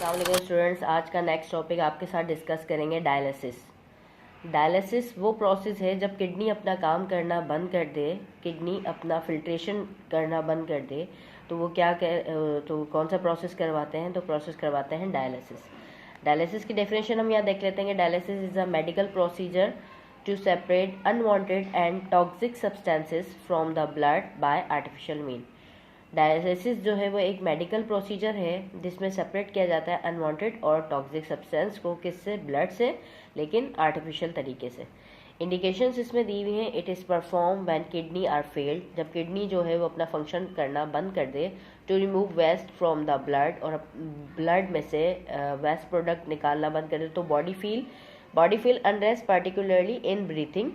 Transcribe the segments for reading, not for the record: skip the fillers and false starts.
अस्सलाम वालेकुम स्टूडेंट्स। आज का नेक्स्ट टॉपिक आपके साथ डिस्कस करेंगे डायलिसिस। डायलिसिस वो प्रोसेस है जब किडनी अपना काम करना बंद कर दे, किडनी अपना फिल्ट्रेशन करना बंद कर दे, तो वो तो कौन सा प्रोसेस करवाते हैं? तो प्रोसेस करवाते हैं डायलिसिस। डायलिसिस की डेफिनेशन हम यहाँ देख लेते हैं कि dialysis is a medical procedure to separate unwanted and toxic substances from the blood by artificial mean. Dialysis जो है वो एक मेडिकल प्रोसीजर है जिसमें सेपरेट किया जाता है अनवांटेड और टॉक्सिक सब्सटेंस को, किससे? ब्लड से, लेकिन आर्टिफिशियल तरीके से। इंडिकेशंस इसमें दी हुई हैं। It is perform when kidney are failed, जब किडनी जो है वो अपना फंक्शन करना बंद कर दे, to remove waste from the blood, और ब्लड में से वेस्ट प्रोडक्ट निकालना बंद कर दे, तो body feel unrest particularly in breathing,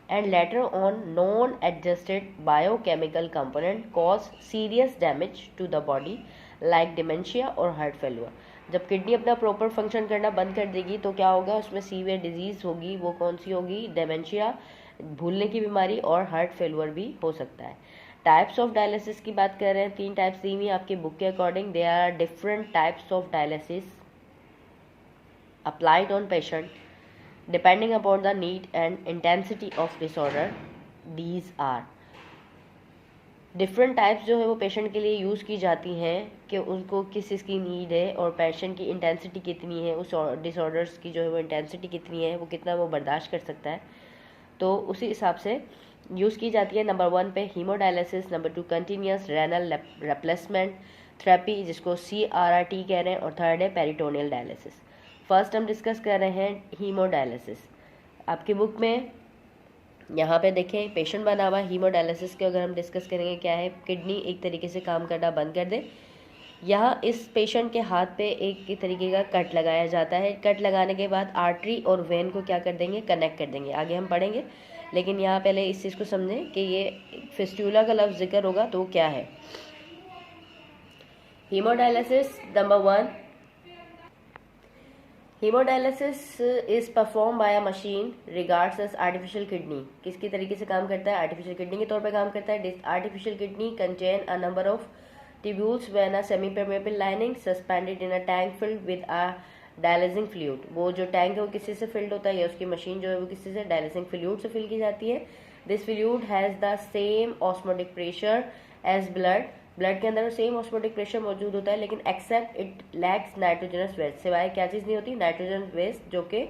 and later on non-adjusted biochemical component cause serious damage to the body like dementia और heart failure। जब किडनी अपना प्रॉपर फंक्शन करना बंद कर देगी तो क्या होगा? उसमें सीवियर डिजीज होगी। वो कौन सी होगी? डेमेंशिया, भूलने की बीमारी, और हार्ट फेलुअर भी हो सकता है। टाइप्स ऑफ डायलिसिस की बात कर रहे हैं। 3 टाइप्स दी हुई हैं आपकी बुक के according. They are different types of dialysis applied on patient depending upon the need and intensity of disorder। these are different types जो है वो पेशेंट के लिए यूज़ की जाती हैं कि उनको किस चीज़ की नीड है और पेशेंट की इंटेंसिटी कितनी है, उस डिसऑर्डर्स की जो है वो इंटेंसिटी कितनी है, वो कितना वो बर्दाश्त कर सकता है, तो उसी हिसाब से यूज़ की जाती है। नंबर 1 पे haemodialysis, number 2 continuous renal replacement therapy जिसको CRRT कह रहे हैं, और थर्ड है पेरिटोनियल डायलिसिस। फर्स्ट हम डिस्कस कर रहे हैं हीमोडायलिसिस। आपकी बुक में यहाँ पे देखें पेशेंट बना हुआ है। हीमोडायलिसिस के अगर हम डिस्कस करेंगे क्या है, किडनी एक तरीके से काम करना बंद कर दे। यहाँ इस पेशेंट के हाथ पे एक तरीके का कट लगाया जाता है। कट लगाने के बाद आर्टरी और वेन को क्या कर देंगे? कनेक्ट कर देंगे। आगे हम पढ़ेंगे, लेकिन यहाँ पहले इस चीज़ को समझें कि ये फिस्टूला का लफ्ज़ जिक्र होगा तो क्या है। Hemodialysis number 1, hemodialysis is perform by a machine regards as artificial kidney. किसकी तरीके से काम करता है? आर्टिफिशियल किडनी के तौर पे काम करता है। Artificial kidney contain a number of tubules when a semi permeable lining suspended in a tank filled with a dialysing fluid. वो जो टैंक है वो किसी से फिल्ड होता है, या उसकी मशीन जो है वो किसी से? डायलिसिंग फ्लूइड से फिल की जाती है। This fluid has the same osmotic pressure as blood के अंदर सेम ऑस्मोटिक प्रेशर मौजूद होता है, लेकिन except it lacks nitrogenous waste. सिवाय क्या चीज़ नहीं होती? नाइट्रोजन वेस्ट, जो कि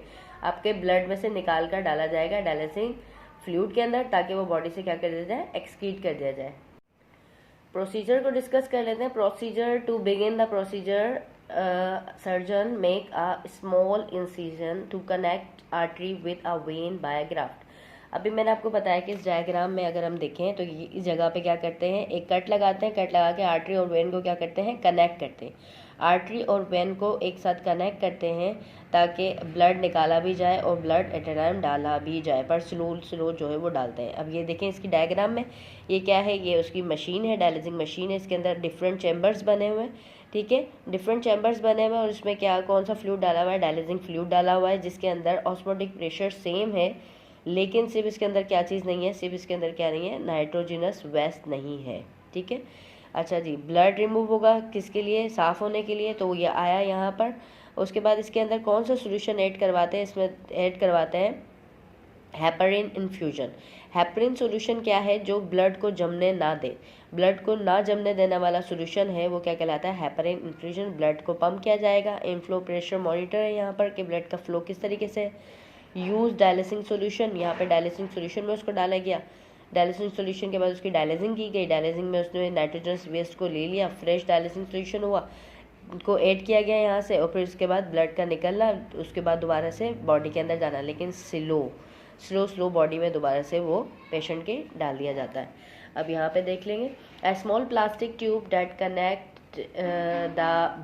आपके ब्लड में से निकाल कर डाला जाएगा डायलिसिंग फ्लूइड के अंदर, ताकि वो बॉडी से क्या कर दिया जाए? एक्सक्रीट कर दिया जाए। प्रोसीजर को डिस्कस कर लेते हैं। Procedure to begin the procedure, surgeon make a small incision to connect artery with a vein by graft. अभी मैंने आपको बताया कि इस डायग्राम में अगर हम देखें तो ये इस जगह पे क्या करते हैं? एक कट लगाते हैं। कट लगा के आर्टरी और वेन को क्या करते हैं? कनेक्ट करते हैं। आर्टरी और वेन को एक साथ कनेक्ट करते हैं ताकि ब्लड निकाला भी जाए और ब्लड एट ए टाइम डाला भी जाए, पर स्लो जो है वो डालते हैं। अब ये देखें इसकी डायग्राम में, ये क्या है? ये उसकी मशीन है, डायलिसिंग मशीन है। इसके अंदर डिफरेंट चैम्बर्स बने हुए हैं, ठीक है, डिफरेंट चैम्बर्स बने हुए हैं, और इसमें क्या कौन सा फ्लूइड डाला हुआ है? डायलिसिंग फ्लूइड डाला हुआ है, जिसके अंदर ऑस्मोटिक प्रेशर सेम है, लेकिन सिर्फ इसके अंदर क्या चीज़ नहीं है? सिर्फ इसके अंदर क्या नहीं है? नाइट्रोजिनस वेस्ट नहीं है, ठीक है। अच्छा जी, ब्लड रिमूव होगा किसके लिए? साफ़ होने के लिए, तो ये आया यहाँ पर। उसके बाद इसके अंदर कौन सा सोल्यूशन ऐड करवाते हैं? इसमें ऐड करवाते हैं हेपरिन इन्फ्यूजन। हेपरिन सोल्यूशन क्या है? जो ब्लड को जमने ना दे, ब्लड को ना जमने देने वाला सोल्यूशन है, वो क्या कहलाता है? Heparin infusion. ब्लड को पंप किया जाएगा। इनफ्लो प्रेशर मॉनिटर है यहाँ पर कि ब्लड का फ्लो किस तरीके से। यूज डायलिसिंग सोल्यूशन, यहाँ पे डायलिसिंग सोल्यूशन में उसको डाला गया। डायलिसिंग सोल्यूशन के बाद उसकी डायलिसिंग की गई। डायलिसिंग में उसने नाइट्रोजनस वेस्ट को ले लिया, फ्रेश डायलिसिंग सोल्यूशन हुआ, को ऐड किया गया यहाँ से, और फिर उसके बाद ब्लड का निकलना, उसके बाद दोबारा से बॉडी के अंदर जाना, लेकिन स्लो बॉडी में दोबारा से वो पेशेंट के डाल दिया जाता है। अब यहाँ पे देख लेंगे, a small plastic tube that connect the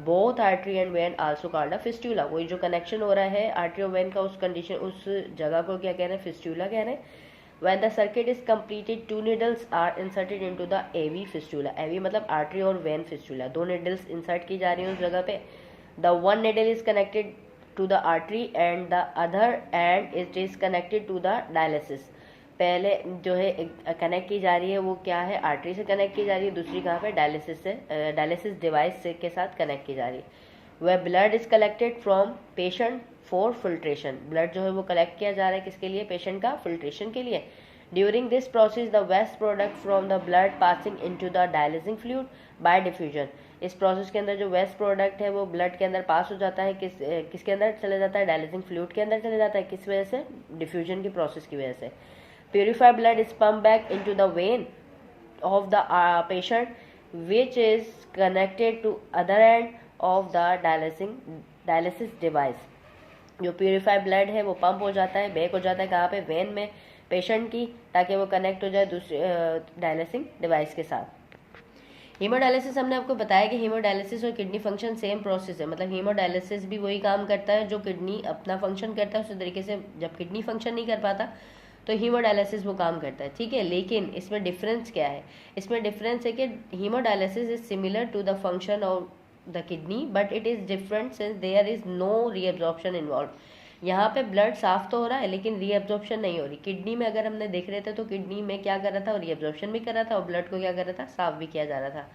both artery and vein also called a fistula. वही जो कनेक्शन हो रहा है आर्टरी और वेन का, उस कंडीशन, उस जगह को क्या कह रहे हैं? फिस्टूला कह रहे हैं। When the circuit is completed, 2 needles are inserted into the AV fistula। AV मतलब आर्टरी और वेन फिस्टूला, 2 needles इंसर्ट की जा रही हैं उस जगह पे। The one needle is connected to the artery and the other and it is connected to the dialysis। पहले जो है कनेक्ट की जा रही है वो क्या है? आर्टरी से कनेक्ट की जा रही है, दूसरी कहाँ पे? डायलिसिस से, डायलिसिस डिवाइस से के साथ कनेक्ट की जा रही है। where blood is collected from patient for filtration. Blood जो है वो कलेक्ट किया जा रहा है किसके लिए? पेशेंट का फिल्ट्रेशन के लिए. During this process, the waste product from the blood passing into the dialysing fluid by diffusion. इस प्रोसेस के अंदर जो वेस्ट प्रोडक्ट है वो ब्लड के अंदर पास हो जाता है, किसके अंदर चले जाता है? डायलिसिंग फ्लूइड के अंदर चले जाता है. किस वजह से? डिफ्यूजन की प्रोसेस की वजह से. Purified blood is pump back into the vein of the patient which is connected to other end of the dialysis device. जो प्यूरिफाइड ब्लड है वो पंप हो जाता है, बैक हो जाता है कहाँ पे? वेन में पेशेंट की, ताकि वो कनेक्ट हो जाए दूसरे डायलिसिंग डिवाइस के साथ. हीमोडायलिसिस हमने आपको बताया कि हीमोडायलिसिस और किडनी फंक्शन सेम प्रोसेस है. मतलब हीमोडायलिसिस भी वही काम करता है जो किडनी अपना फंक्शन करता है, उसी तरीके से जब किडनी फंक्शन नहीं कर पाता तो हीमोडायलिसिस वो काम करता है. ठीक है, लेकिन इसमें डिफरेंस क्या है? इसमें डिफरेंस है कि hemodialysis is similar to the function of the kidney but it is different since there is no reabsorption involve. यहाँ पे ब्लड साफ तो हो रहा है लेकिन रीअब्जॉर्प्शन नहीं हो रही. किडनी में अगर हमने देख रहे थे तो किडनी में क्या कर रहा था? रीअब्जॉर्प्शन भी कर रहा था और ब्लड को क्या कर रहा था? साफ भी किया जा रहा था.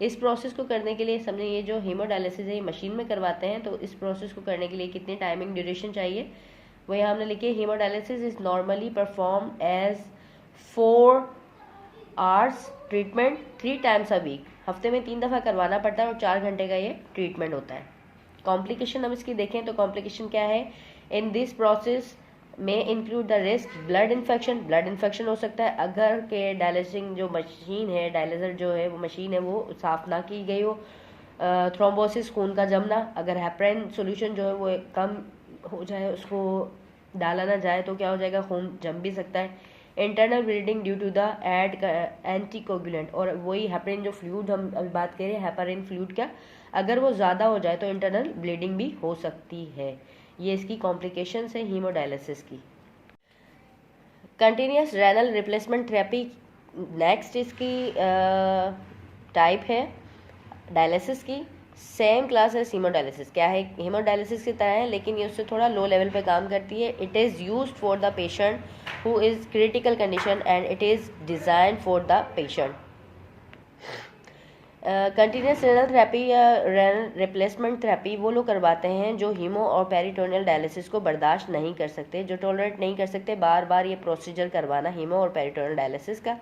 इस प्रोसेस को करने के लिए समझे ये जो हीमोडायलिसिस है ये मशीन में करवाते हैं, तो इस प्रोसेस को करने के लिए कितनी टाइमिंग ड्यूरेशन चाहिए वो यहाँ हमने लिखी है. Hemodialysis is normally perform as 4 hours treatment 3 times a week. हफ्ते में 3 दफ़ा करवाना पड़ता है और 4 घंटे का ये ट्रीटमेंट होता है. कॉम्प्लिकेशन हम इसकी देखें तो कॉम्प्लिकेशन क्या है? इन दिस प्रोसेस में include the risk blood infection. Blood infection हो सकता है अगर के डायलिसिंग जो मशीन है, डायलिसर जो है वो मशीन है वो साफ ना की गई हो. थ्रोम्बोसिस, खून का जमना. अगर हेपराइन सोल्यूशन जो है वो कम हो जाए, उसको डाला ना जाए तो क्या हो जाएगा? खून जम भी सकता है. Internal bleeding due to the anticoagulant. और वही हेपरिन जो फ्लूइड हम अभी बात करें, हेपरिन फ्लूइड का अगर वो ज़्यादा हो जाए तो इंटरनल ब्लीडिंग भी हो सकती है. ये इसकी कॉम्प्लिकेशंस है हीमोडायलिसिस की. Continuous renal replacement therapy next इसकी टाइप है डायलिसिस की. सेम क्लास है हीमोडायलिसिस. क्या है? हीमोडायलिसिस की तरह है लेकिन ये उससे थोड़ा लो लेवल पे काम करती है. It is used for the patient who is critical condition and it is design for the patient. Continuous renal therapy या रेनल रिप्लेसमेंट थेरेपी वो लोग करवाते हैं जो हीमो और पेरिटोनियल डायलिसिस को बर्दाश्त नहीं कर सकते, जो टॉलरेट नहीं कर सकते बार बार ये प्रोसीजर करवाना हीमो और पेरिटोनियल डायलिसिस का,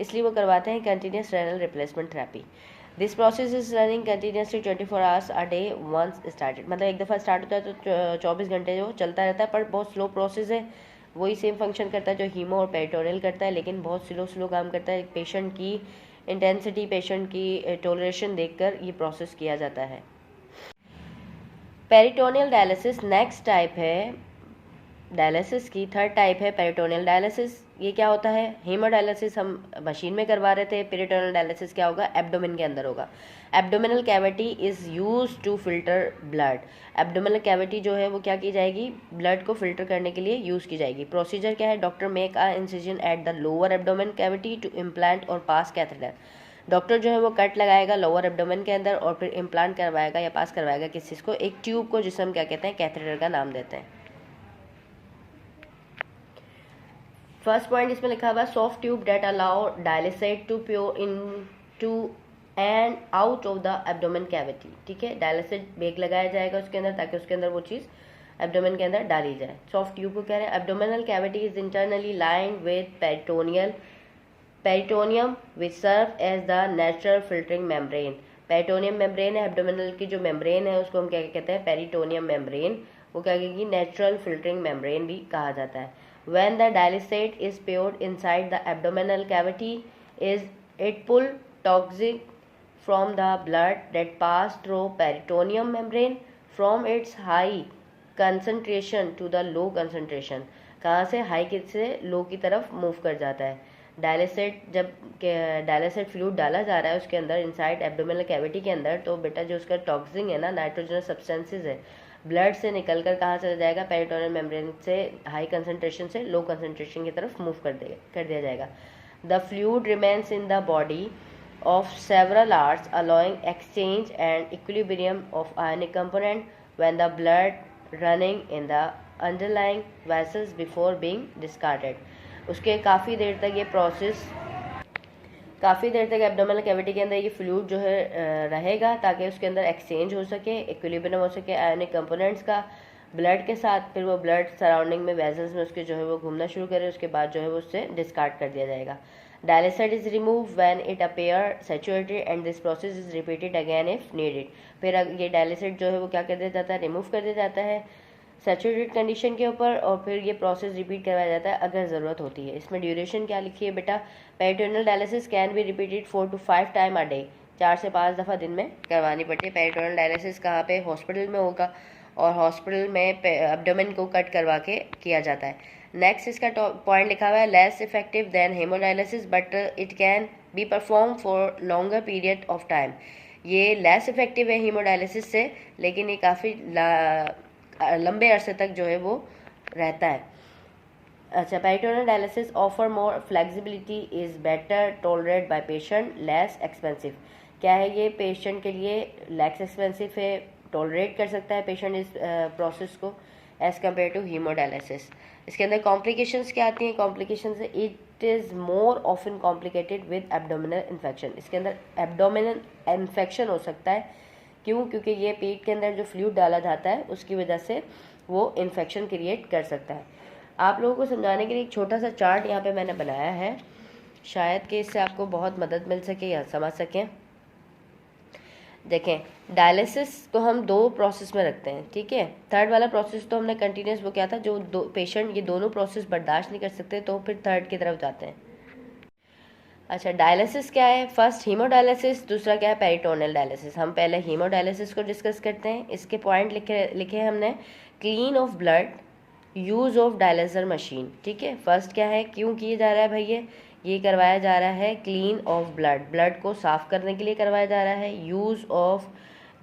इसलिए वो करवाते हैं continuous renal replacement therapy. This process is running continuously 24 hours a day once started. मतलब एक दफ़ा स्टार्ट होता है तो 24 घंटे जो चलता रहता है, पर बहुत स्लो प्रोसेस है. वही सेम फंक्शन करता है जो हीमो और पेरिटोनियल करता है लेकिन बहुत स्लो काम करता है. पेशेंट की इंटेंसिटी, पेशेंट की टॉलरेशन देखकर ये प्रोसेस किया जाता है. पेरिटोनियल डायलिसिस नेक्स्ट टाइप है डायलिसिस की. थर्ड टाइप है पेरिटोनियल डायलिसिस. ये क्या होता है? हीमोडायलिसिस हम मशीन में करवा रहे थे, पेरिटोनियल डायलिसिस क्या होगा? एब्डोमेन के अंदर होगा. Abdominal cavity is use to filter blood. Abdominal cavity जो है वो क्या की जाएगी? ब्लड को फिल्टर करने के लिए यूज़ की जाएगी. प्रोसीजर क्या है? Doctor make a incision at the lower abdomen cavity to implant और पास कैथेटर. डॉक्टर जो है वो कट लगाएगा लोअर एब्डोमेन के अंदर और फिर इम्प्लांट करवाएगा या पास करवाएगा किस चीज़ को? एक ट्यूब को, जिसे हम क्या कहते हैं? कैथेटर का नाम देते हैं. फर्स्ट पॉइंट इसमें लिखा हुआ है soft tube that allow dialysate to pour in to and out of the abdomen cavity. ठीक है, डायलिसेट बेग लगाया जाएगा उसके अंदर ताकि उसके अंदर वो चीज़ एब्डोमेन के अंदर डाली जाए. सॉफ्ट ट्यूब को कह रहे हैं. Abdominal cavity is internally lined with peritoneum which serve as the natural filtering membrane. Peritoneum membrane है एब्डोमिनल की, जो मेम्ब्रेन है उसको हम क्या कहते हैं? Peritoneum membrane. वो क्या कहेगी? नेचुरल फिल्टरिंग मेम्ब्रेन भी कहा जाता है. When the dialysate is poured inside the abdominal cavity, it pull toxic from the blood that pass through peritoneum membrane from its high concentration to the low concentration. कहाँ से? High से लो की तरफ move कर जाता है. डायलिसेट जब dialysate fluid डाला जा रहा है उसके अंदर इनसाइड एब्डोमिनल कैविटी के अंदर, तो बेटा जो उसका टॉक्सिन है ना, नाइट्रोजनस सब्सटेंसेस है, ब्लड से निकलकर कहाँ चला जाएगा? पेरिटोनियल मेम्ब्रेन से हाई कंसंट्रेशन से लो कंसंट्रेशन की तरफ मूव कर दिया जाएगा. The fluid remains in the body of several hours allowing exchange and equilibrium of ionic component when the blood running in the underlying vessels before being discarded. उसके काफ़ी देर तक ये प्रोसेस काफ़ी देर तक एब्डोमिनल कैविटी के अंदर ये फ्लूइड जो है रहेगा, ताकि उसके अंदर एक्सचेंज हो सके, इक्विलिब्रियम हो सके आयनिक कंपोनेंट्स का ब्लड के साथ। फिर वो ब्लड सराउंडिंग में वेजल्स में उसके जो है वो घूमना शुरू करे, उसके बाद जो है वो उससे डिस्कार्ड कर दिया जाएगा। Dialysis is remove when it appear saturated and this process is repeated again if needed. फिर ये डायलिसिस जो है वो क्या कर दिया जाता है, रिमूव कर दिया जाता है सैचुरेटेड कंडीशन के ऊपर, और फिर ये प्रोसेस रिपीट करवाया जाता है अगर ज़रूरत होती है। इसमें ड्यूरेशन क्या लिखी है बेटा, peritoneal dialysis can be repeated 4 to 5 time a day, 4 से 5 दफ़ा दिन में करवानी पड़ती है। पेरिटोनियल डायलिसिस कहाँ पे, हॉस्पिटल में होगा, और हॉस्पिटल में एब्डोमेन को कट करवा के किया जाता है। नेक्स्ट इसका पॉइंट लिखा हुआ है, less effective than hemodialysis but it can be perform for longer period of time. ये लेस इफेक्टिव है हीमोडायलिसिस से, लेकिन ये काफ़ी लंबे अरसे तक जो है वो रहता है। अच्छा, peritoneal dialysis offer more flexibility, is better tolerate by patient, less expensive. क्या है ये, पेशेंट के लिए लेस एक्सपेंसिव है, टॉलरेट कर सकता है पेशेंट इस प्रोसेस को एज़ कम्पेयर टू हीमोडायलिसिस। इसके अंदर कॉम्प्लिकेशंस क्या आती हैं, complications it is more often complicated with abdominal infection. इसके अंदर एब्डोमिनल इन्फेक्शन हो सकता है, क्यों, क्योंकि ये पेट के अंदर जो फ्लूइड डाला जाता है उसकी वजह से वो इन्फेक्शन क्रिएट कर सकता है। आप लोगों को समझाने के लिए एक छोटा सा चार्ट यहाँ पे मैंने बनाया है, शायद कि इससे आपको बहुत मदद मिल सके या समझ सकें। देखें, डायलिसिस को हम 2 प्रोसेस में रखते हैं, ठीक है। थर्ड वाला प्रोसेस तो हमने कंटिन्यूस वो क्या था, जो पेशेंट ये दोनों प्रोसेस बर्दाश्त नहीं कर सकते तो फिर थर्ड की तरफ जाते हैं। अच्छा, डायलिसिस क्या है, फर्स्ट हीमोडायलिसिस, दूसरा क्या है पेरिटोनियल डायलिसिस। हम पहले हीमोडायलिसिस को डिस्कस करते हैं। इसके पॉइंट लिखे हमने, clean of blood, use of dialyser machine, ठीक है। फर्स्ट क्या है, क्यों किया जा रहा है भैया, ये करवाया जा रहा है क्लीन ऑफ ब्लड, ब्लड को साफ़ करने के लिए करवाया जा रहा है। यूज़ ऑफ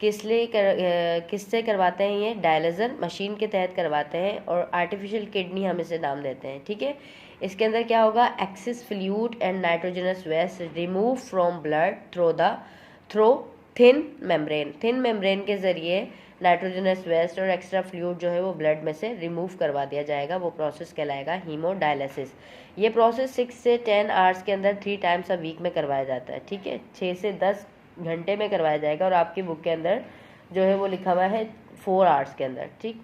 किससे करवाते हैं, ये डायलिसर मशीन के तहत करवाते हैं, और आर्टिफिशियल किडनी हम इसे नाम देते हैं, ठीक है। इसके अंदर क्या होगा, excess fluid and nitrogenous waste remove from blood through thin membrane. Thin membrane के ज़रिए नाइट्रोजनस वेस्ट और एक्स्ट्रा फ्लूइड जो है वो ब्लड में से रिमूव करवा दिया जाएगा। वो प्रोसेस कहलाएगा हीमोडायलिसिस। ये प्रोसेस 6 से 10 आवर्स के अंदर 3 टाइम्स अ वीक में करवाया जाता है, ठीक है। 6 से 10 घंटे में करवाया जाएगा, और आपकी बुक के अंदर जो है वो लिखा हुआ है 4 आवर्स के अंदर, ठीक।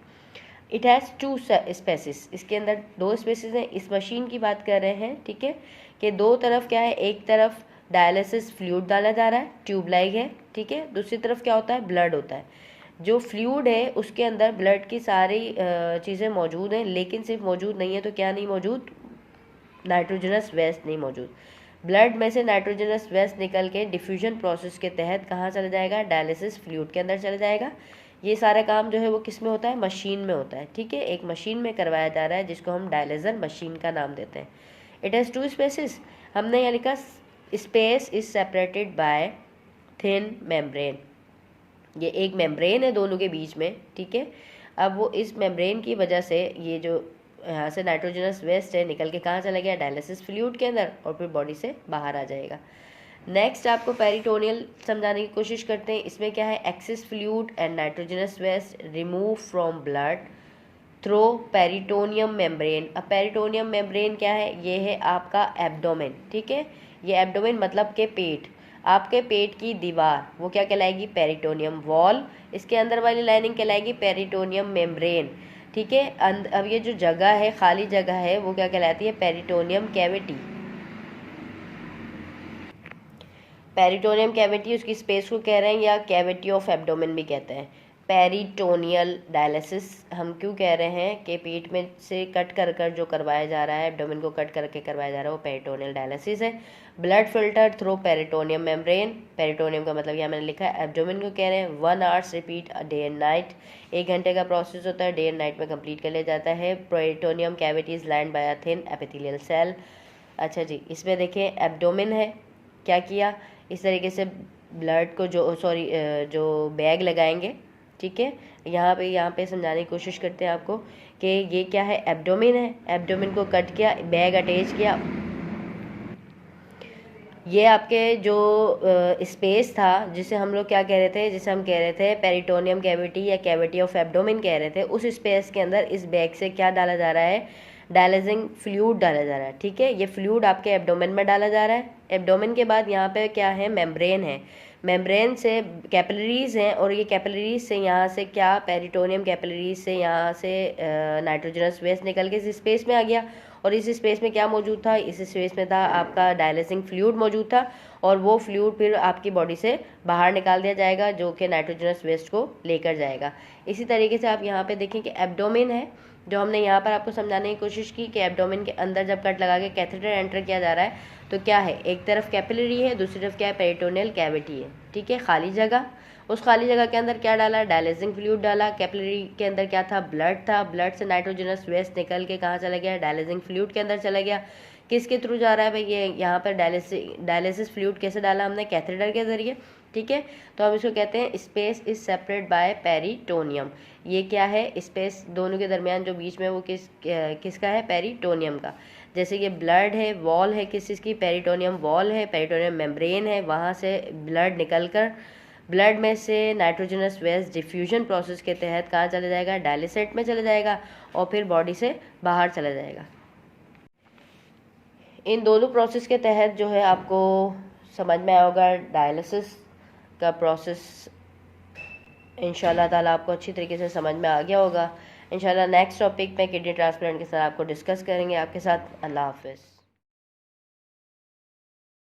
इट हैज़ 2 स्पेसिस, इसके अंदर 2 स्पेसिस हैं। इस मशीन की बात कर रहे हैं, ठीक है, कि 2 तरफ क्या है, एक तरफ डायलिसिस फ्लूइड डाला जा रहा है, ट्यूब लाइक है, ठीक है। दूसरी तरफ क्या होता है, ब्लड होता है। जो फ्लूइड है उसके अंदर ब्लड की सारी चीज़ें मौजूद हैं, लेकिन सिर्फ मौजूद नहीं है तो क्या नहीं मौजूद, नाइट्रोजनस वेस्ट नहीं मौजूद। ब्लड में से नाइट्रोजनस वेस्ट निकल के डिफ्यूजन प्रोसेस के तहत कहाँ चला जाएगा, डायलिसिस फ्लूइड के अंदर चला जाएगा। ये सारा काम जो है वो किस में होता है, मशीन में होता है, ठीक है। एक मशीन में करवाया जा रहा है जिसको हम डायलिसर मशीन का नाम देते हैं। इट हैज़ 2 स्पेसिस, हमने यहाँ लिखा space is separated by thin membrane. ये एक मेम्ब्रेन है दोनों के बीच में, ठीक है। अब वो इस मेम्ब्रेन की वजह से ये जो यहाँ से नाइट्रोजनस वेस्ट है निकल के कहाँ चला गया, डायलिसिस फ्लूइड के अंदर, और फिर बॉडी से बाहर आ जाएगा। नेक्स्ट आपको पेरिटोनियल समझाने की कोशिश करते हैं। इसमें क्या है, excess fluid and nitrogenous waste remove from blood through peritoneum membrane. अब पेरिटोनियम मेम्ब्रेन क्या है, ये है आपका एब्डोमेन, ठीक है। ये एब्डोमेन मतलब के पेट, आपके पेट की दीवार वो क्या कहलाएगी, पेरिटोनियम वॉल। इसके अंदर वाली लाइनिंग कहलाएगी पेरिटोनियम मेम्ब्रेन, ठीक है। अब ये जो जगह है, खाली जगह है, वो क्या कहलाती है, पेरिटोनियम कैविटी। पेरिटोनियम कैविटी उसकी स्पेस को कह रहे हैं, या कैविटी ऑफ एब्डोमेन भी कहते हैं। पेरिटोनियल डायलिसिस हम क्यों कह रहे हैं कि पेट में से कट कर कर जो करवाया जा रहा है, एब्डोमेन को कट करके करवाया जा रहा है, वो पेरिटोनियल डायलिसिस है। Blood filter through peritoneum membrane, peritoneum का मतलब यहाँ मैंने लिखा है, एब्डोमेन को कह रहे हैं। 1 hours repeat day and night, 1 घंटे का प्रोसेस होता है, डे एंड नाइट में कंप्लीट कर लिया जाता है। Peritoneum cavity is lined by a thin epithelial cell. अच्छा जी, इसमें देखिए एब्डोमेन है, क्या किया, इस तरीके से ब्लड को जो बैग लगाएंगे, ठीक है। यहाँ पे समझाने की कोशिश करते हैं आपको कि ये क्या है, एब्डोमेन है। एब्डोमेन को कट किया, बैग अटैच किया। ये आपके जो स्पेस था जिसे हम लोग क्या कह रहे थे, जिसे हम कह रहे थे पेरिटोनियम कैविटी या कैविटी ऑफ एब्डोमेन कह रहे थे, उस स्पेस के अंदर इस बैग से क्या डाला जा रहा है, डायलिसिंग फ्लूइड डाला जा रहा है, ठीक है। ये फ्लूइड आपके एब्डोमेन में डाला जा रहा है, एब्डोमेन के बाद यहाँ पे क्या है, मेम्ब्रेन है। मेम्ब्रेन से कैपिलरीज हैं, और ये कैपिलरीज से यहाँ से क्या, पेरिटोनियम कैपिलरीज से यहाँ से नाइट्रोजनस वेस्ट निकल के इस स्पेस में आ गया। और इस स्पेस में क्या मौजूद था, इस स्पेस में था आपका डायलिसिंग फ्लूइड मौजूद था, और वो फ्लूइड फिर आपकी बॉडी से बाहर निकाल दिया जाएगा, जो कि नाइट्रोजनस वेस्ट को लेकर जाएगा। इसी तरीके से आप यहाँ पे देखें कि एब्डोमेन है, जो हमने यहाँ पर आपको समझाने की कोशिश की कि एब्डोमेन के अंदर जब कट लगा के कैथेटर एंटर किया जा रहा है तो क्या है, एक तरफ कैपिलरी है, दूसरी तरफ क्या है, पेरिटोनियल कैविटी है। ठीक है, खाली जगह, उस खाली जगह के अंदर क्या डाला, डायलिसिंग फ्लूइड डाला। कैपिलरी के अंदर क्या था, ब्लड था, ब्लड से नाइट्रोजनस वेस्ट निकल के कहाँ चला गया, डायलिसिंग फ्लूइड के अंदर चला गया। किसके थ्रू जा रहा है भाई, ये यहाँ पर डायलिसिस फ्लूइड कैसे डाला हमने, कैथेटर के जरिए। ठीक है, तो हम इसको कहते हैं space is separate by peritoneum. ये क्या है, स्पेस दोनों के दरमियान जो बीच में वो किसका है, पेरिटोनियम का। जैसे कि ब्लड है, वॉल है किस चीज़ की, पेरिटोनियम वॉल है, पेरिटोनियम मेम्ब्रेन है, वहाँ से ब्लड निकलकर ब्लड में से नाइट्रोजनस वेस्ट डिफ्यूजन प्रोसेस के तहत कहाँ चला जाएगा, डायलिसेट में चला जाएगा, और फिर बॉडी से बाहर चला जाएगा। इन दोनों प्रोसेस के तहत जो है आपको समझ में आया होगा डायलिसिस का प्रोसेस। इंशाल्लाह ताला आपको अच्छी तरीके से समझ में आ गया होगा। इंशाल्लाह नेक्स्ट टॉपिक में किडनी ट्रांसप्लांट के साथ आपको डिस्कस करेंगे आपके साथ। अल्लाह हाफ़िज़।